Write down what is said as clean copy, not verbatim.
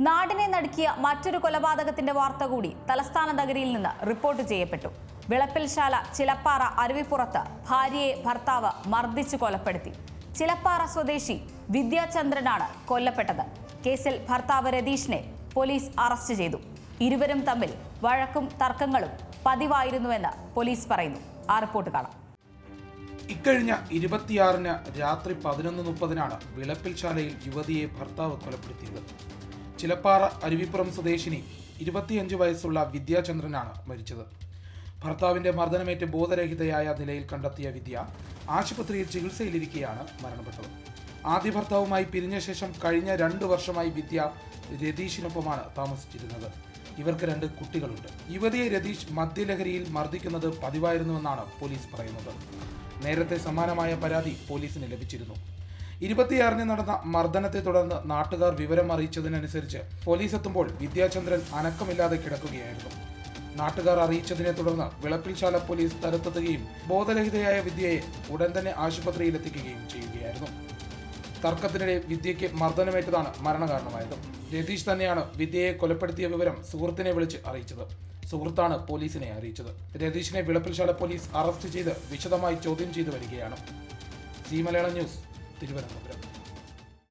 നാടിനെ നടുക്കിയ മറ്റൊരു കൊലപാതകത്തിന്റെ വാർത്ത കൂടി തലസ്ഥാന നഗരിയിൽ നിന്ന് റിപ്പോർട്ട് ചെയ്യപ്പെട്ടു. വിളപ്പിൽശാല ചിലപ്പാറ അരുവിപ്പുറത്ത് ഭാര്യയെ ഭർത്താവ് മർദ്ദിച്ചു കൊലപ്പെടുത്തി. ചിലപ്പാറ സ്വദേശി വിദ്യാചന്ദ്രനാണ് കൊല്ലപ്പെട്ടത്. കേസിൽ ഭർത്താവ് രതീഷിനെ പോലീസ് അറസ്റ്റ് ചെയ്തു. ഇരുവരും തമ്മിൽ വഴക്കും തർക്കങ്ങളും പതിവായിരുന്നുവെന്ന് പോലീസ് പറയുന്നു. ആ റിപ്പോർട്ട് കാണാം. ഇക്കഴിഞ്ഞ 26-ന് രാത്രി 11:30-നാണ് വിളപ്പിൽശാലയിൽ യുവതിയെ ഭർത്താവ് കൊലപ്പെടുത്തിയത്. ചിലപ്പാറ അരുവിപ്പുറം സ്വദേശിനി 25 വയസ്സുള്ള വിദ്യാചന്ദ്രനാണ് മരിച്ചത്. ഭർത്താവിന്റെ മർദ്ദനമേറ്റ് ബോധരഹിതയായ നിലയിൽ കണ്ടെത്തിയ വിദ്യ ആശുപത്രിയിൽ ചികിത്സയിലിരിക്കെയാണ് മരണപ്പെട്ടത്. ആദ്യ ഭർത്താവുമായി പിരിഞ്ഞ ശേഷം കഴിഞ്ഞ 2 വർഷമായി വിദ്യ രതീഷിനൊപ്പമാണ് താമസിച്ചിരുന്നത്. ഇവർക്ക് 2 കുട്ടികളുണ്ട്. യുവതിയെ രതീഷ് മദ്യലഹരിയിൽ മർദ്ദിക്കുന്നത് പതിവായിരുന്നുവെന്നാണ് പോലീസ് പറയുന്നത്. നേരത്തെ സമാനമായ പരാതി പോലീസിന് ലഭിച്ചിരുന്നു. 26-ന് നടന്ന മർദ്ദനത്തെ തുടർന്ന് നാട്ടുകാർ വിവരം അറിയിച്ചതിനനുസരിച്ച് പോലീസ് എത്തുമ്പോൾ വിദ്യാചന്ദ്രൻ അനക്കമില്ലാതെ കിടക്കുകയായിരുന്നു. നാട്ടുകാർ അറിയിച്ചതിനെ തുടർന്ന് വിളപ്പിൽശാല പോലീസ് സ്ഥലത്തെത്തുകയും ബോധരഹിതയായ വിദ്യയെ ഉടൻ തന്നെ ആശുപത്രിയിൽ എത്തിക്കുകയും ചെയ്യുകയായിരുന്നു. തർക്കത്തിനിടെ വിദ്യയ്ക്ക് മർദ്ദനമേറ്റതാണ് മരണകാരണമായത്. രതീഷ് തന്നെയാണ് വിദ്യയെ കൊലപ്പെടുത്തിയ വിവരം സുഹൃത്തിനെ വിളിച്ച് അറിയിച്ചത്. സുഹൃത്താണ് പോലീസിനെ അറിയിച്ചത്. രതീഷിനെ വിളപ്പിൽശാല പോലീസ് അറസ്റ്റ് ചെയ്ത് വിശദമായി ചോദ്യം ചെയ്തു വരികയാണ്. C Malayalam news, Thiruvananthapuram.